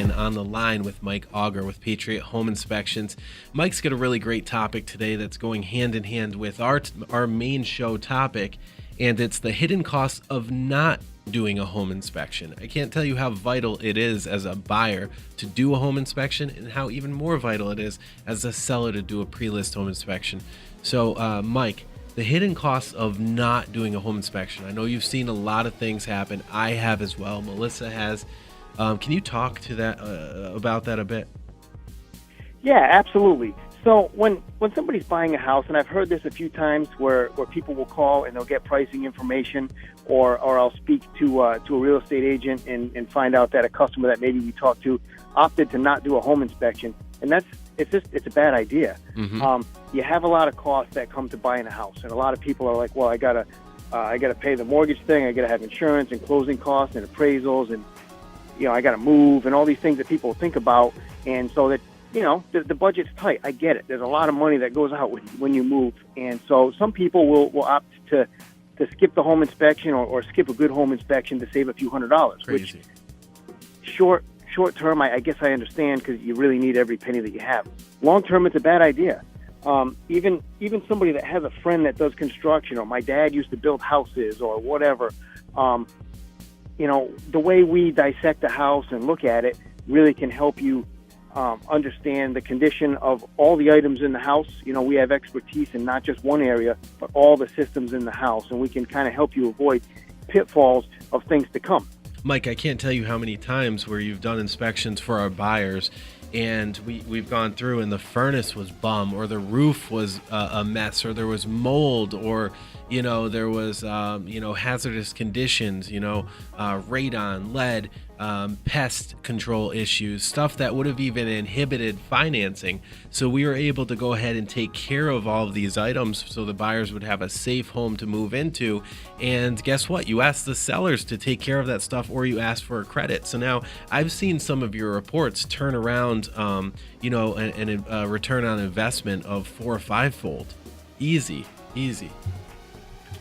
and on the line with Mike Auger with Patriot Home Inspections. Mike's got a really great topic today that's going hand in hand with our main show topic, and it's the hidden costs of not doing a home inspection. I can't tell you how vital it is as a buyer to do a home inspection, and how even more vital it is as a seller to do a pre-list home inspection. So, Mike, the hidden costs of not doing a home inspection. I know you've seen a lot of things happen. I have as well. Melissa has. Can you talk to that about that a bit? Yeah, absolutely. So when somebody's buying a house, and I've heard this a few times where people will call and they'll get pricing information, or I'll speak to a real estate agent and find out that a customer that maybe we talked to opted to not do a home inspection, and it's a bad idea. Mm-hmm. You have a lot of costs that come to buying a house, and a lot of people are like, well, I gotta pay the mortgage thing, I gotta have insurance and closing costs and appraisals, and I gotta move, and all these things that people think about, and so that the budget's tight. I get it. There's a lot of money that goes out when you move, and so some people will opt to skip the home inspection or skip a good home inspection to save a few $100s. Crazy. Which short term, I guess I understand, because you really need every penny that you have. Long term, it's a bad idea. Even somebody that has a friend that does construction, or my dad used to build houses or whatever, the way we dissect a house and look at it really can help you understand the condition of all the items in the house. We have expertise in not just one area, but all the systems in the house, and we can kind of help you avoid pitfalls of things to come. Mike, I can't tell you how many times where you've done inspections for our buyers, and we've gone through and the furnace was bum, or the roof was a mess, or there was mold, or there was hazardous conditions, radon, lead, pest control issues, stuff that would have even inhibited financing. So we were able to go ahead and take care of all of these items so the buyers would have a safe home to move into. And guess what? You asked the sellers to take care of that stuff, or you asked for a credit. So now I've seen some of your reports turn around, and a return on investment of 4 or 5-fold. Easy.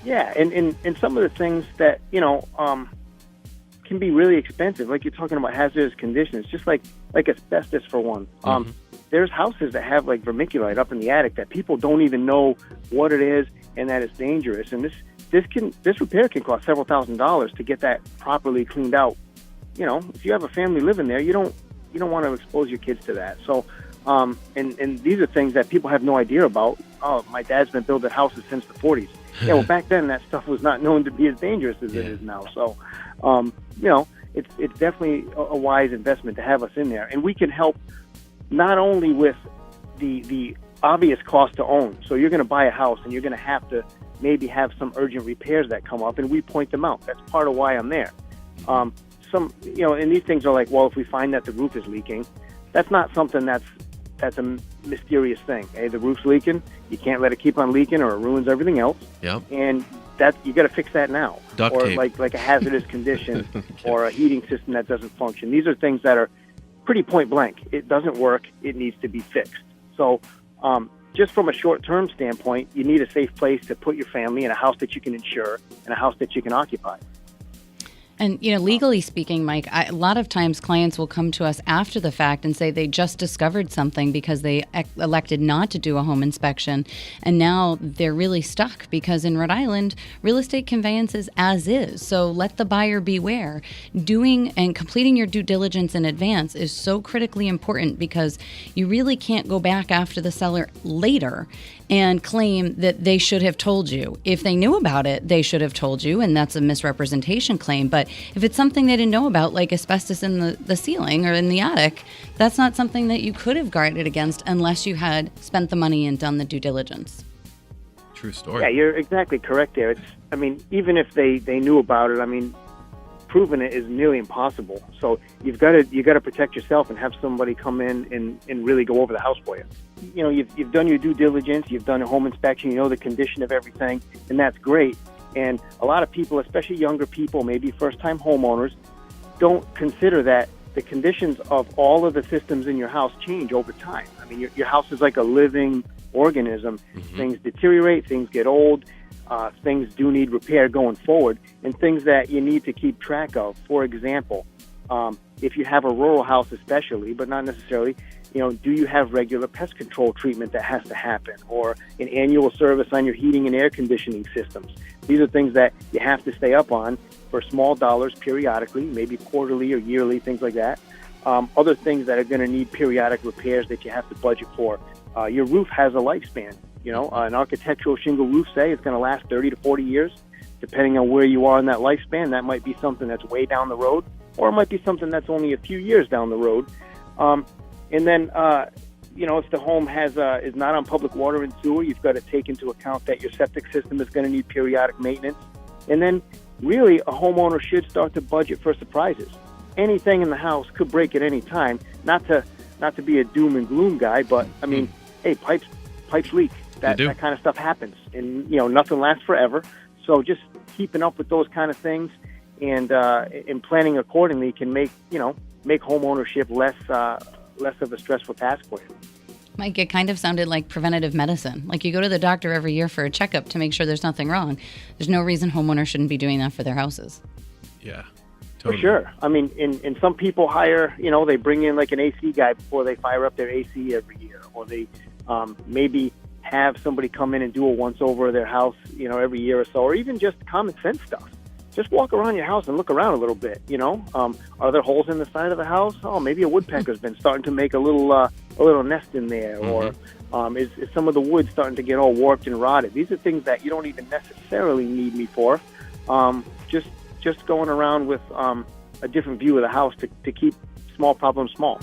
Yeah, and some of the things that, can be really expensive, like you're talking about hazardous conditions, just like asbestos for one. Mm-hmm. There's houses that have like vermiculite up in the attic that people don't even know what it is and that it's dangerous. And this repair can cost several $1,000s to get that properly cleaned out. If you have a family living there, you don't want to expose your kids to that. So, and these are things that people have no idea about. Oh, my dad's been building houses since the 40s. Yeah, well, back then that stuff was not known to be as dangerous as it is now. So, it's definitely a wise investment to have us in there, and we can help not only with the obvious cost to own. So you're going to buy a house, and you're going to have to maybe have some urgent repairs that come up, and we point them out. That's part of why I'm there. And these things are like, well, if we find that the roof is leaking, that's not something that's a mysterious thing. Hey, the roof's leaking. You can't let it keep on leaking, or it ruins everything else. Yep. And that you got to fix that now. Duct or tape. like a hazardous condition, or a heating system that doesn't function. These are things that are pretty point blank. It doesn't work. It needs to be fixed. So, just from a short-term standpoint, you need a safe place to put your family, in a house that you can insure, and a house that you can occupy. And, legally speaking, Mike, a lot of times clients will come to us after the fact and say they just discovered something because they elected not to do a home inspection. And now they're really stuck because in Rhode Island, real estate conveyances as is. So let the buyer beware. Doing and completing your due diligence in advance is so critically important, because you really can't go back after the seller later and claim that they should have told you. If they knew about it, they should have told you, and that's a misrepresentation claim. But if it's something they didn't know about, like asbestos in the ceiling or in the attic, that's not something that you could have guarded against unless you had spent the money and done the due diligence. True story. Yeah, you're exactly correct there. Even if they knew about it, proving it is nearly impossible. So you got to protect yourself and have somebody come in and really go over the house for you. You've done your due diligence, you've done a home inspection, you know the condition of everything, and that's great. And a lot of people, especially younger people, maybe first-time homeowners, don't consider that the conditions of all of the systems in your house change over time. Your house is like a living organism. Mm-hmm. Things deteriorate, things get old, things do need repair going forward, and things that you need to keep track of. For example, if you have a rural house especially, but not necessarily, do you have regular pest control treatment that has to happen, or an annual service on your heating and air conditioning systems? These are things that you have to stay up on for small dollars periodically, maybe quarterly or yearly, things like that. Other things that are going to need periodic repairs that you have to budget for. Your roof has a lifespan. An architectural shingle roof, say, is going to last 30 to 40 years. Depending on where you are in that lifespan, that might be something that's way down the road, or it might be something that's only a few years down the road. And then, if the home is not on public water and sewer, you've got to take into account that your septic system is going to need periodic maintenance. And then, really, a homeowner should start to budget for surprises. Anything in the house could break at any time. Not to be a doom and gloom guy, but I mean, hey, pipes leak. That kind of stuff happens, and nothing lasts forever. So just keeping up with those kind of things and planning accordingly can make home ownership less of a stressful task for you. Mike, it kind of sounded like preventative medicine. Like you go to the doctor every year for a checkup to make sure there's nothing wrong. There's no reason homeowners shouldn't be doing that for their houses. Yeah, totally. For sure. I mean, and some people hire, they bring in like an AC guy before they fire up their AC every year, or they maybe have somebody come in and do a once-over of their house, every year or so, or even just common sense stuff. Just walk around your house and look around a little bit, Are there holes in the side of the house? Oh, maybe a woodpecker's been starting to make a little nest in there, or is some of the wood starting to get all warped and rotted? These are things that you don't even necessarily need me for. Just going around with a different view of the house to keep small problems small,